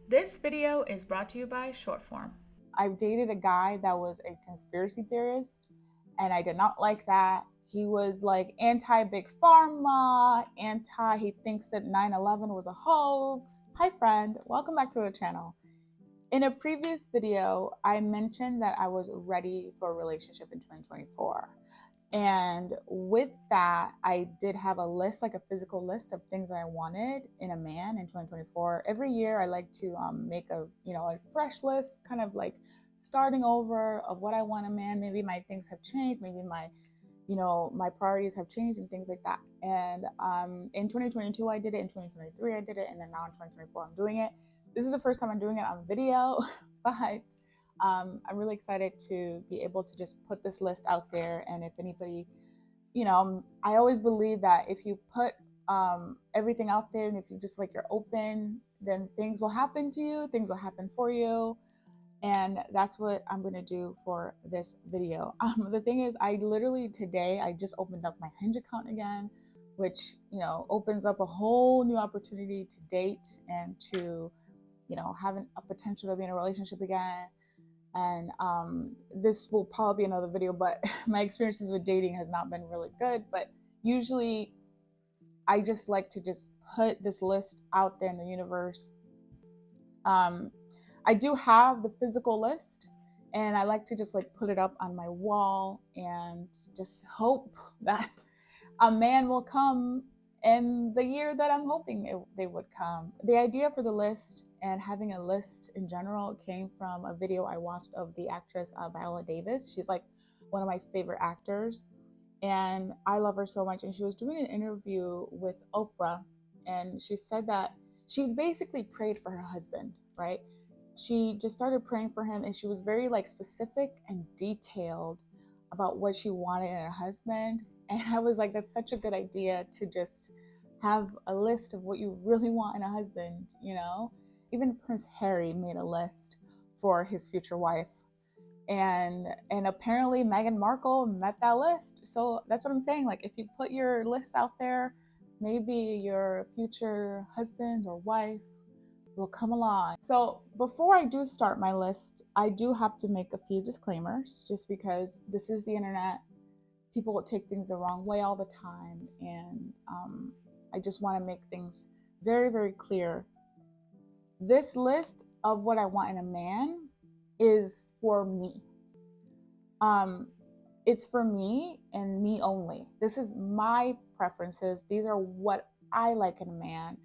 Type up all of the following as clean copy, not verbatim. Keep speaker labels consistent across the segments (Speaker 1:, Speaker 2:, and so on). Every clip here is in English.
Speaker 1: This video is brought to you by Shortform.
Speaker 2: I've dated a guy that was a conspiracy theorist, and I did not like that. He was like anti big pharma, he thinks that 9/11 was a hoax. Hi, friend, welcome back to the channel. In a previous video, I mentioned that I was ready for a relationship in 2024. And with that, I did have a list, like a physical list of things that I wanted in a man in 2024. Every year, I like to make a fresh list, kind of like starting over of what I want in a man. Maybe my things have changed. Maybe my priorities have changed and things like that. And in 2022, I did it. In 2023, I did it. And then now in 2024, I'm doing it. This is the first time I'm doing it on video, but I'm really excited to be able to just put this list out there. And if anybody, I always believe that if you put everything out there and if you just you're open, then things will happen to you, things will happen for you. And that's what I'm going to do for this video. The thing is, today, I just opened up my Hinge account again, which, opens up a whole new opportunity to date and to, have a potential to be in a relationship again. And this will probably be another video, but my experiences with dating has not been really good. But usually I just like to just put this list out there in the universe. I do have the physical list, and I like to just put it up on my wall and just hope that a man will come in the year that I'm hoping they would come. The idea for the list and having a list in general came from a video I watched of the actress Viola Davis. She's like one of my favorite actors, and I love her so much. And she was doing an interview with Oprah, and she said that she basically prayed for her husband, right? She just started praying for him, and she was very specific and detailed about what she wanted in a husband. And I was like, that's such a good idea to just have a list of what you really want in a husband, Even Prince Harry made a list for his future wife. And apparently Meghan Markle met that list. So that's what I'm saying. If you put your list out there, maybe your future husband or wife will come along. So before I do start my list, I do have to make a few disclaimers just because this is the internet. People will take things the wrong way all the time. And I just want to make things very, very clear. This list of what I want in a man is for me. It's for me and me only. This is my preferences. These are what I like in a man.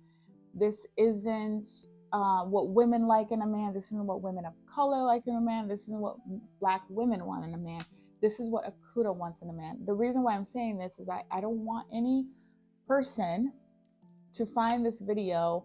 Speaker 2: This isn't what women like in a man. This isn't what women of color like in a man. This isn't what Black women want in a man. This is what Akuda wants in a man. The reason why I'm saying this is that I don't want any person to find this video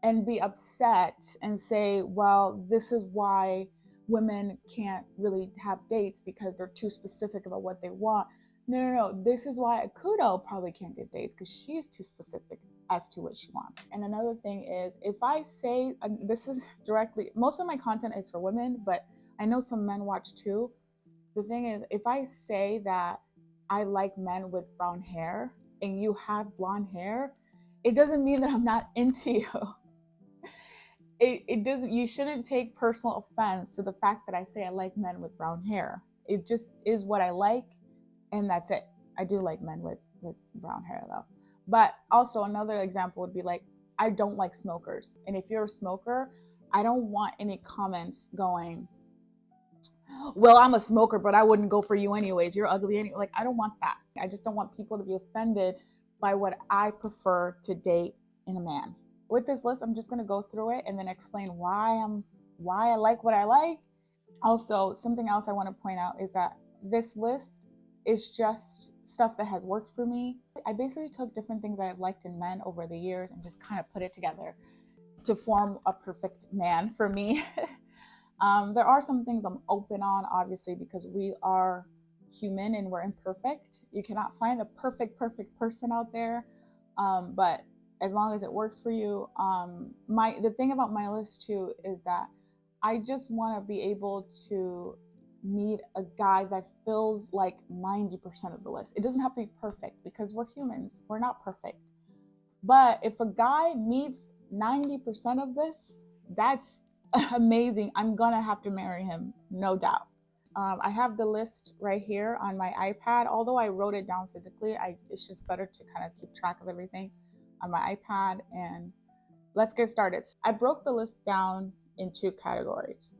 Speaker 2: and be upset and say, well, this is why women can't really have dates because they're too specific about what they want. No. This is why Akudo probably can't get dates because she is too specific as to what she wants. And another thing is, if I say, this is directly, most of my content is for women, but I know some men watch too. The thing is, if I say that I like men with brown hair and you have blonde hair, it doesn't mean that I'm not into you. It doesn't, you shouldn't take personal offense to the fact that I say I like men with brown hair. It just is what I like, and that's it. I do like men with brown hair though. But also another example would be I don't like smokers. And if you're a smoker, I don't want any comments going, well, I'm a smoker, but I wouldn't go for you anyways. You're ugly anyway. I don't want that. I just don't want people to be offended by what I prefer to date in a man. With this list, I'm just going to go through it and then explain why I like what I like. Also, something else I want to point out is that this list is just stuff that has worked for me. I basically took different things I've liked in men over the years and just kind of put it together to form a perfect man for me. There are some things I'm open on, obviously, because we are human and we're imperfect. You cannot find the perfect person out there. But as long as it works for you, the thing about my list too is that I just want to be able to meet a guy that fills 90% of the list. It doesn't have to be perfect because we're humans. We're not perfect. But if a guy meets 90% of this, That's amazing. I'm gonna have to marry him, no doubt. I have the list right here on my iPad. Although I wrote it down physically, it's just better to kind of keep track of everything on my iPad. And let's get started. I broke the list down in two categories.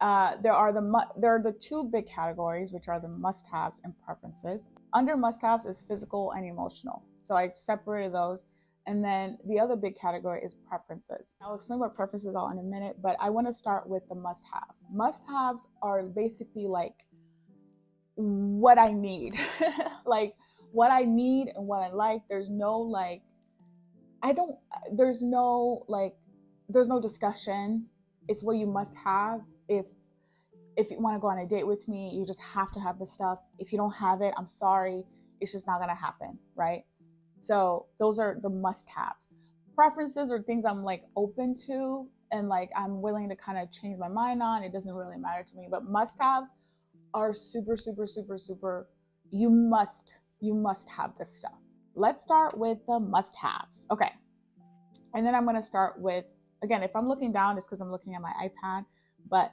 Speaker 2: There are the two big categories, which are the must-haves and preferences. Under must-haves is physical and emotional, so I separated those. And then the other big category is preferences. I'll explain what preferences are in a minute, but I want to start with the must-haves. Must-haves are basically like what I need, like what I need and what I like. There's no like, I don't. There's no like, there's no discussion. It's what you must have. If you want to go on a date with me, you just have to have the stuff. If you don't have it, I'm sorry, it's just not going to happen, right? So those are the must-haves. Preferences are things I'm like open to and like I'm willing to kind of change my mind on. It doesn't really matter to me, but must-haves are super, super, super, super. You must have this stuff. Let's start with the must-haves. Okay, and then I'm going to start with, again, if I'm looking down, it's because I'm looking at my iPad, but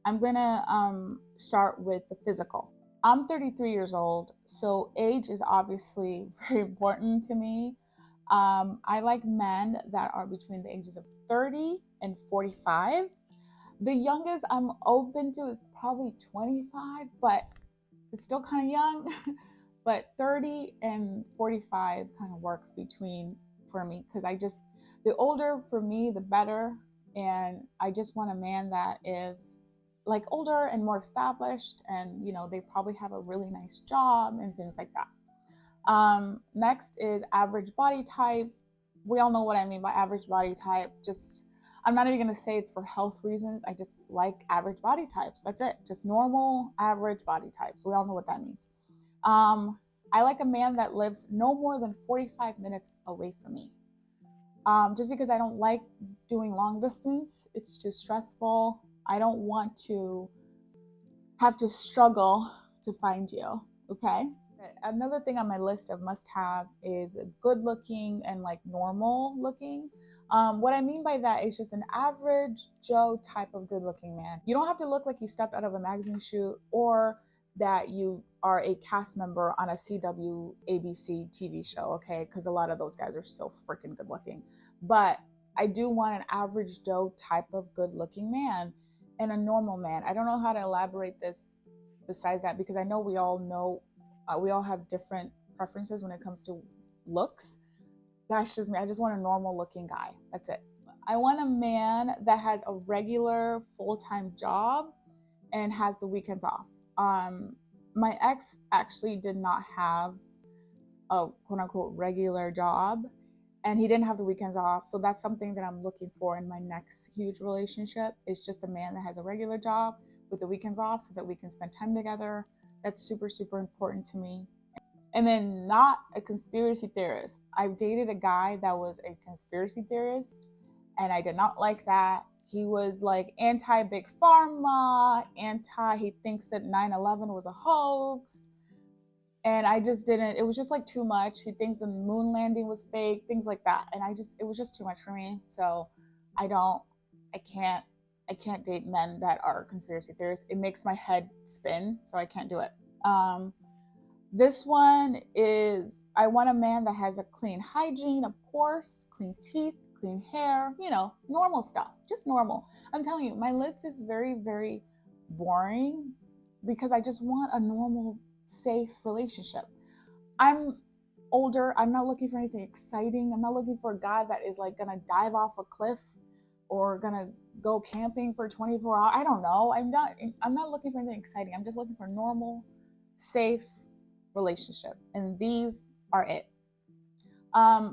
Speaker 2: I'm going to start with the physical. I'm 33 years old, so age is obviously very important to me. I like men that are between the ages of 30 and 45. The youngest I'm open to is probably 25, but it's still kind of young. But 30 and 45 kind of works between for me because the older for me, the better. And I just want a man that is like older and more established, and they probably have a really nice job and things like that. Next is average body type. We all know what I mean by average body type. Just, I'm not even going to say it's for health reasons. I just like average body types. That's it. Just normal average body types. We all know what that means. I like a man that lives no more than 45 minutes away from me. Just because I don't like doing long distance, it's too stressful. I don't want to have to struggle to find you. Okay. Another thing on my list of must-haves is good looking and like normal looking. What I mean by that is just an average Joe type of good looking man. You don't have to look like you stepped out of a magazine shoot or that you are a cast member on a CW ABC TV show, okay? Because a lot of those guys are so freaking good looking. But I do want an average Joe type of good looking man and a normal man. I don't know how to elaborate this besides that because I know we all have different preferences when it comes to looks. That's just me. I just want a normal looking guy. That's it. I want a man that has a regular full-time job and has the weekends off. My ex actually did not have a quote unquote regular job and he didn't have the weekends off. So that's something that I'm looking for in my next huge relationship, is just a man that has a regular job with the weekends off so that we can spend time together. That's super, super important to me. And then not a conspiracy theorist. I've dated a guy that was a conspiracy theorist and I did not like that. He was like anti big pharma, he thinks that 9/11 was a hoax. And I just didn't, it was just like too much. He thinks the moon landing was fake, things like that. And it was just too much for me. So I don't, I can't, I can't date men that are conspiracy theorists. It makes my head spin, so I can't do it. This one is, I want a man that has a clean hygiene, of course, clean teeth, clean hair, normal stuff, just normal. I'm telling you, my list is very, very boring because I just want a normal, safe relationship. I'm older. I'm not looking for anything exciting. I'm not looking for a guy that is like gonna dive off a cliff or gonna go camping for 24 hours. I don't know. I'm not looking for anything exciting. I'm just looking for normal, safe relationship. And these are it. I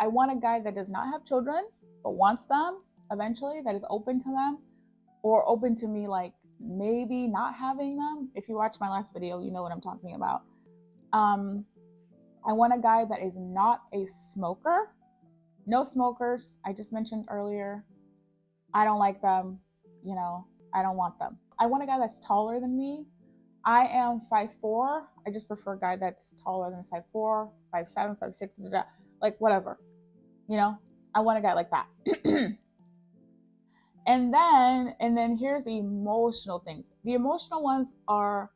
Speaker 2: want a guy that does not have children, but wants them eventually, that is open to them, or open to me like maybe not having them. If you watch my last video, you know what I'm talking about. I want a guy that is not a smoker. No smokers. I just mentioned earlier, I don't like them. I don't want them. I want a guy that's taller than me. I am 5'4". I just prefer a guy that's taller than 5'4", 5'7", 5'6", like whatever. I want a guy like that. And then here's the emotional things. The emotional ones are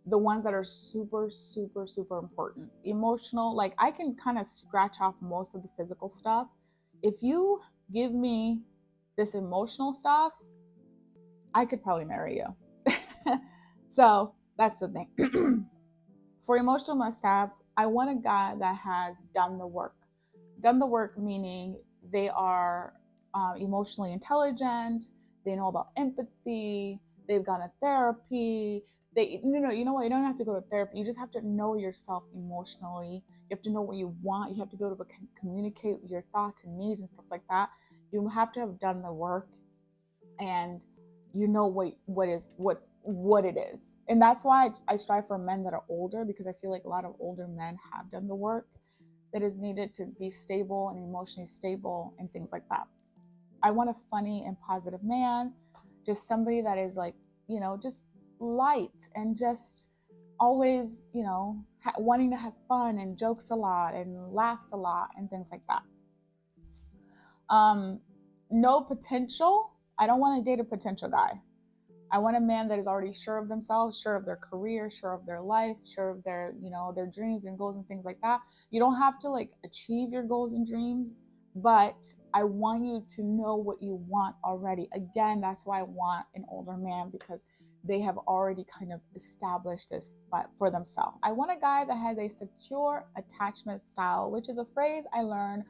Speaker 2: the ones that are super, super, super important. Emotional, like I can kind of scratch off most of the physical stuff. If you give me this emotional stuff, I could probably marry you. So that's the thing. For emotional must haves, I want a guy that has done the work. Done the work meaning they are emotionally intelligent, they know about empathy, they've gone to therapy. You know what? You don't have to go to therapy. You just have to know yourself emotionally. You have to know what you want. You have to be able to communicate your thoughts and needs and stuff like that. You have to have done the work, and you know what it is. And that's why I strive for men that are older, because I feel like a lot of older men have done the work that is needed to be stable and emotionally stable and things like that. I want a funny and positive man, just somebody that is like, just light and just always, wanting to have fun and jokes a lot and laughs a lot and things like that. um no potential. I don't want to date a potential guy. I want a man that is already sure of themselves, sure of their career, sure of their life, sure of their, their dreams and goals and things like that. You don't have to like achieve your goals and dreams, but I want you to know what you want already. Again, that's why I want an older man, because they have already kind of established this for themselves. I want a guy that has a secure attachment style, which is a phrase I learned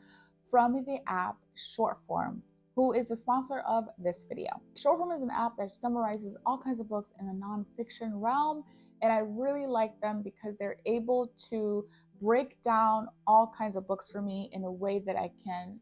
Speaker 2: from the app Shortform, who is the sponsor of this video. Shortform is an app that summarizes all kinds of books in the nonfiction realm, and I really like them because they're able to break down all kinds of books for me in a way that I can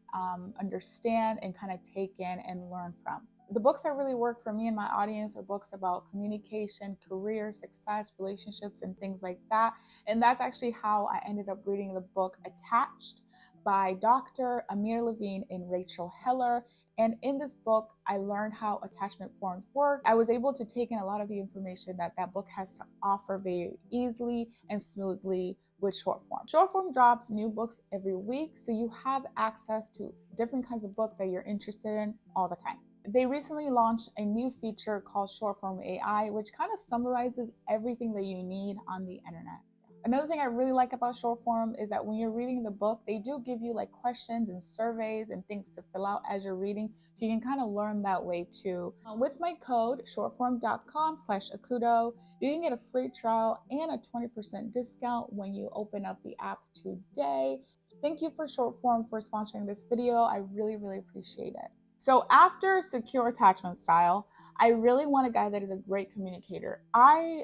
Speaker 2: understand and kind of take in and learn from. The books that really work for me and my audience are books about communication, career, success, relationships, and things like that. And that's actually how I ended up reading the book Attached by Dr. Amir Levine and Rachel Heller. And in this book, I learned how attachment forms work. I was able to take in a lot of the information that book has to offer very easily and smoothly with Shortform. Shortform drops new books every week, so you have access to different kinds of books that you're interested in all the time. They recently launched a new feature called Shortform AI, which kind of summarizes everything that you need on the internet. Another thing I really like about Shortform is that when you're reading the book, they do give you like questions and surveys and things to fill out as you're reading, so you can kind of learn that way too. With my code shortform.com/akudo, you can get a free trial and a 20% discount when you open up the app today. Thank you for Shortform for sponsoring this video. I really, really appreciate it. So after secure attachment style, I really want a guy that is a great communicator. I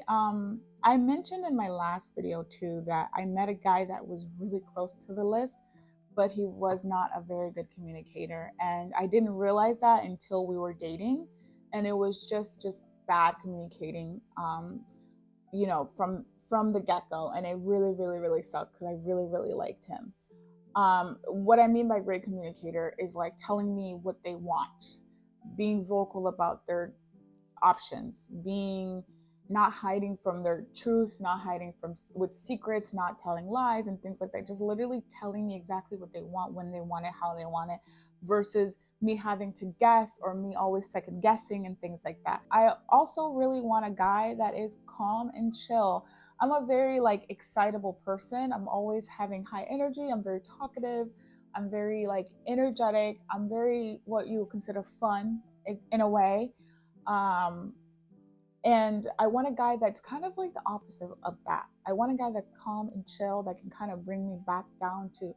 Speaker 2: mentioned in my last video too that I met a guy that was really close to the list, but he was not a very good communicator, and I didn't realize that until we were dating, and it was just bad communicating, from the get-go, and it really, really, really sucked because I really, really liked him. What I mean by great communicator is like telling me what they want, being vocal about their options, being not hiding from their truth, not hiding from with secrets, not telling lies and things like that. Just literally telling me exactly what they want, when they want it, how they want it, versus me having to guess or me always second guessing and things like that. I also really want a guy that is calm and chill. I'm a very like excitable person. I'm always having high energy. I'm very talkative. I'm very like energetic. I'm very what you would consider fun in a way. Um, and I want a guy that's kind of like the opposite of that. I want a guy that's calm and chill, that can kind of bring me back down to,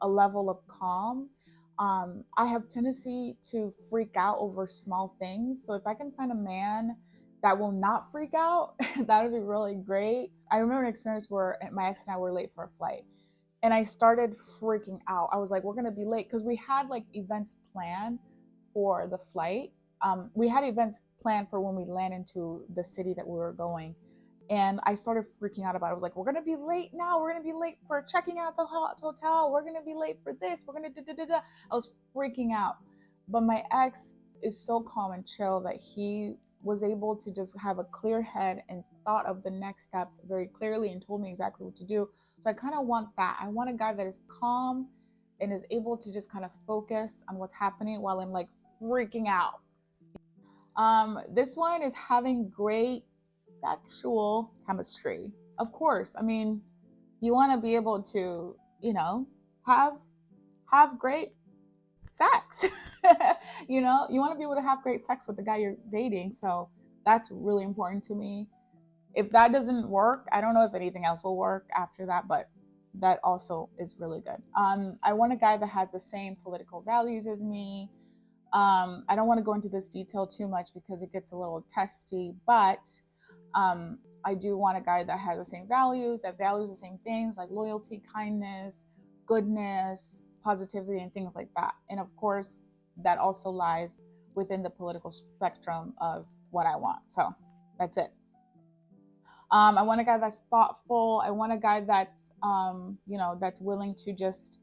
Speaker 2: a level of calm. I have tendency to freak out over small things. So if I can find a man that will not freak out, that would be really great. I remember an experience where my ex and I were late for a flight, and I started freaking out. I was like, we're going to be late, because we had like events planned for the flight. We had events planned for when we land into the city that we were going. And I started freaking out about it. I was like, we're going to be late now. We're going to be late for checking out the hotel. We're going to be late for this. We're going to da. I was freaking out. But my ex is so calm and chill that he was able to just have a clear head and thought of the next steps very clearly and told me exactly what to do. So I kind of want that. I want a guy that is calm and is able to just kind of focus on what's happening while I'm like freaking out. This one is having great sexual chemistry. Of course, I mean, you want to be able to, have great sex. You want to be able to have great sex with the guy you're dating. So that's really important to me. If that doesn't work, I don't know if anything else will work after that, but that also is really good. I want a guy that has the same political values as me. I don't want to go into this detail too much because it gets a little testy, but I do want a guy that has the same values, that values the same things like loyalty, kindness, goodness, positivity, and things like that. And of course, that also lies within the political spectrum of what I want. So that's it. I want a guy that's thoughtful. I want a guy that's, that's willing to just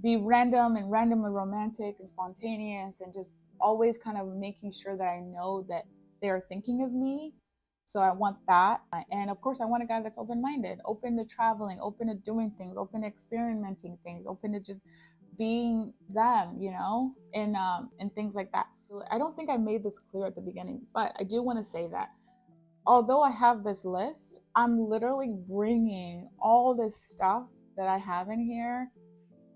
Speaker 2: be randomly romantic and spontaneous, and just always kind of making sure that I know that they are thinking of me. So I want that. And of course, I want a guy that's open-minded, open to traveling, open to doing things, open to experimenting things, open to just being them, and things like that. I don't think I made this clear at the beginning, but I do want to say that although I have this list, I'm literally bringing all this stuff that I have in here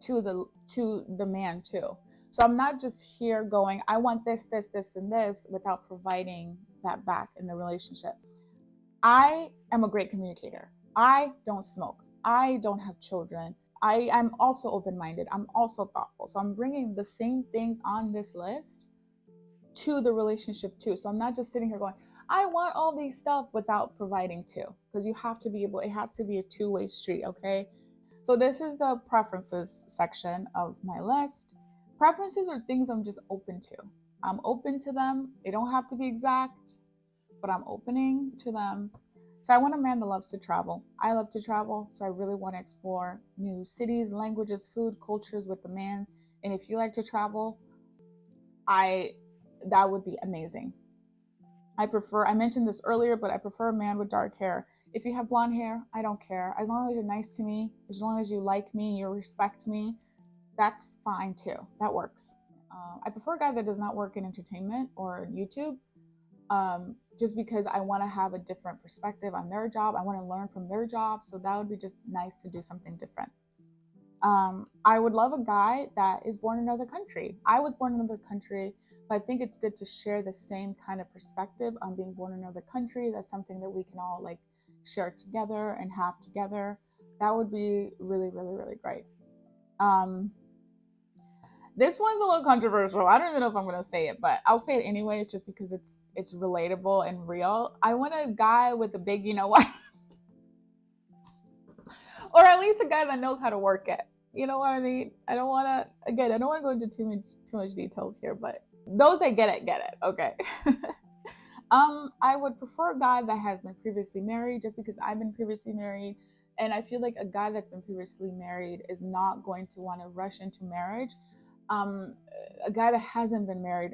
Speaker 2: to the man too. So I'm not just here going, I want this, and this, without providing that back in the relationship. I am a great communicator. I don't smoke. I don't have children. I'm also open-minded. I'm also thoughtful. So I'm bringing the same things on this list to the relationship too. So I'm not just sitting here going, I want all these stuff without providing too, because you have to be able, it has to be a two-way street, okay? So this is the preferences section of my list. Preferences are things I'm just open to. I'm open to them. They don't have to be exact, but I'm opening to them. So I want a man that loves to travel. I love to travel, so I really want to explore new cities, languages, food, cultures with the man. And if you like to travel, that would be amazing. I mentioned this earlier, but I prefer a man with dark hair. If you have blonde hair, I don't care. As long as you're nice to me, as long as you like me, you respect me, that's fine too. That works. I prefer a guy that does not work in entertainment or YouTube, just because I want to have a different perspective on their job. I want to learn from their job. So that would be just nice to do something different. I would love a guy that is born in another country. I was born in another country, so I think it's good to share the same kind of perspective on being born in another country. That's something that we can all share together and have together. That would be really, really, really great. This one's a little controversial. I don't even know if I'm gonna say it, but I'll say it anyways, just because it's relatable and real. I want a guy with a big, what, or at least a guy that knows how to work it. You know what I mean? I don't want to go into too much details here, but those that get it. Okay. I would prefer a guy that has been previously married, just because I've been previously married, and I feel like a guy that's been previously married is not going to want to rush into marriage. A guy that hasn't been married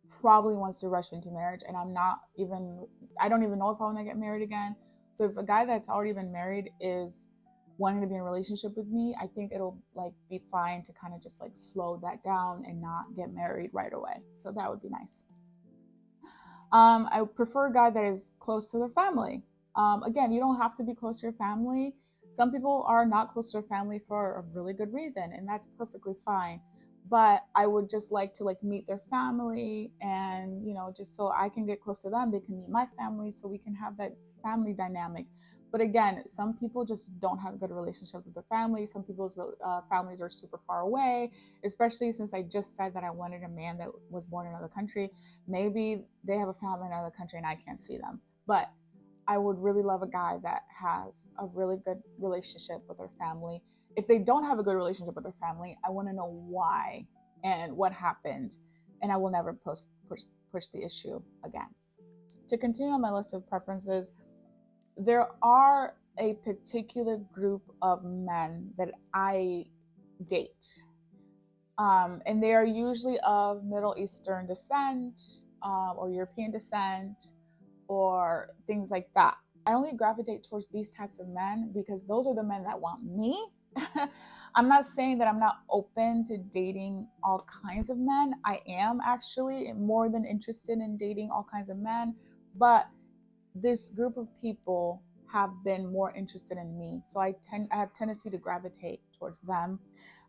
Speaker 2: probably wants to rush into marriage, and I don't even know if I want to get married again. So if a guy that's already been married is wanting to be in a relationship with me, I think it'll be fine to kind of just slow that down and not get married right away. So that would be nice. I prefer a guy that is close to their family. Again, you don't have to be close to your family. Some people are not close to their family for a really good reason, and that's perfectly fine. But I would just like to meet their family, and just so I can get close to them, they can meet my family, so we can have that family dynamic. But again, some people just don't have good relationships with their families. Some people's families are super far away, especially since I just said that I wanted a man that was born in another country. Maybe they have a family in another country and I can't see them. But I would really love a guy that has a really good relationship with their family. If they don't have a good relationship with their family, I want to know why and what happened, and I will never push the issue again. To continue on my list of preferences, there are a particular group of men that I date, and they are usually of Middle Eastern descent, or European descent, or things like that. I only gravitate towards these types of men because those are the men that want me. I'm not saying that I'm not open to dating all kinds of men. I am actually more than interested in dating all kinds of men, but this group of people have been more interested in me. So I have tendency to gravitate towards them.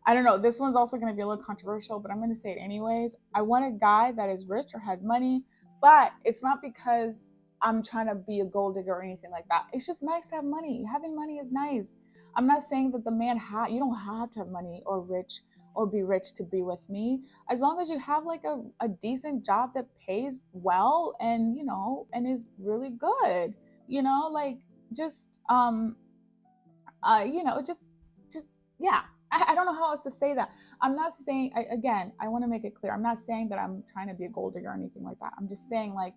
Speaker 2: I don't know. This one's also going to be a little controversial, but I'm going to say it anyways. I want a guy that is rich or has money, but it's not because I'm trying to be a gold digger or anything like that. It's just nice to have money. Having money is nice. I'm not saying that the man you don't have to have money or rich or be rich to be with me, as long as you have like a decent job that pays well and and is really good, like just just yeah. I don't know how else to say that. I'm not saying again, I want to make it clear, I'm not saying that I'm trying to be a gold digger or anything like that. I'm just saying, like,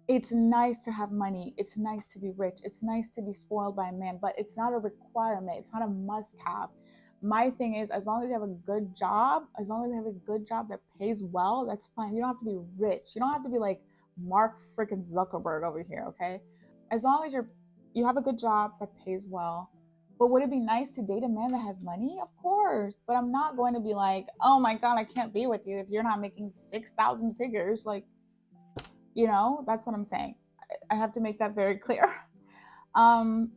Speaker 2: it's nice to have money, it's nice to be rich, it's nice to be spoiled by a man, but it's not a requirement, it's not a must have. My thing is, as long as you have a good job, as long as you have a good job that pays well, that's fine. You don't have to be rich, you don't have to be like Mark freaking Zuckerberg over here, okay? As long as you have a good job that pays well. But would it be nice to date a man that has money? Of course. But I'm not going to be like, oh my God, I can't be with you if you're not making 6,000 figures. Like, that's what I'm saying. I have to make that very clear. Um,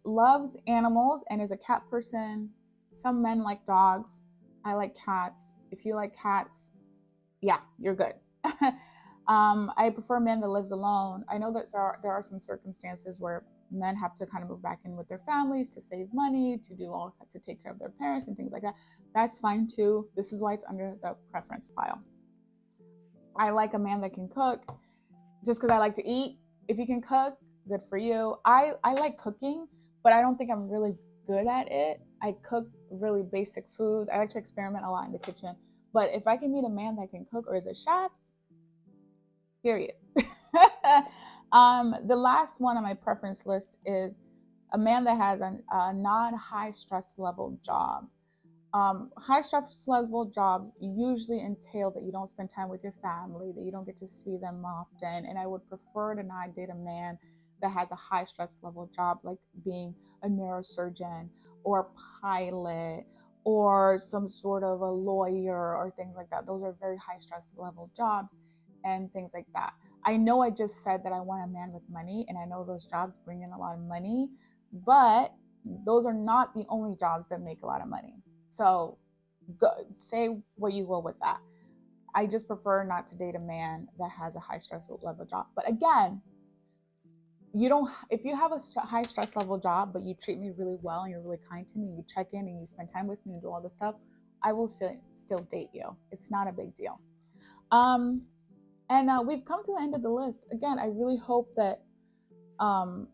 Speaker 2: Loves animals and is a cat person. Some men like dogs. I like cats. If you like cats, yeah, you're good. I prefer a man that lives alone. I know that there are some circumstances where men have to kind of move back in with their families to save money, to take care of their parents and things like that. That's fine too. This is why it's under the preference pile. I like a man that can cook, just because I like to eat. If you can cook, good for you. I like cooking, but I don't think I'm really good at it. I cook really basic foods. I like to experiment a lot in the kitchen. But if I can meet a man that can cook or is a chef, period. The last one on my preference list is a man that has a non-high stress level job. High stress level jobs usually entail that you don't spend time with your family, that you don't get to see them often. And I would prefer to not date a man that has a high stress level job, like being a neurosurgeon or a pilot or some sort of a lawyer or things like that. Those are very high stress level jobs and things like that. I know I just said that I want a man with money, and I know those jobs bring in a lot of money, but those are not the only jobs that make a lot of money. So say what you will with that. I just prefer not to date a man that has a high stress level job. But again, you don't if you have a high stress level job but you treat me really well and you're really kind to me, you check in and you spend time with me and do all this stuff, I will still date you. It's not a big deal. um and we've come to the end of the list. Again, I really hope that um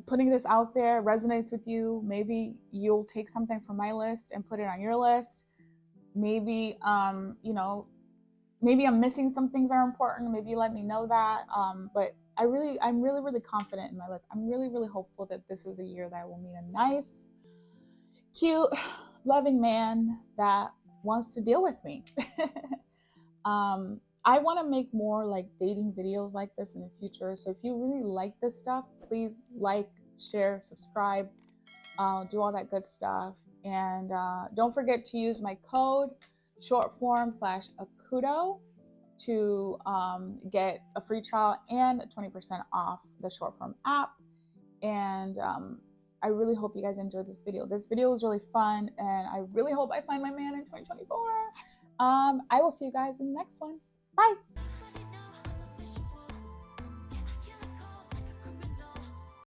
Speaker 2: putting this out there resonates with you. Maybe you'll take something from my list and put it on your list. Maybe maybe I'm missing some things that are important. Maybe let me know that. But I'm really, really confident in my list. I'm really, really hopeful that this is the year that I will meet a nice, cute, loving man that wants to deal with me. I want to make more like dating videos like this in the future. So if you really like this stuff, please like, share, subscribe, do all that good stuff. And don't forget to use my code shortform/akudo to get a free trial and 20% off the Shortform app. And I really hope you guys enjoyed this video. This video was really fun, and I really hope I find my man in 2024. I will see you guys in the next one. Bye.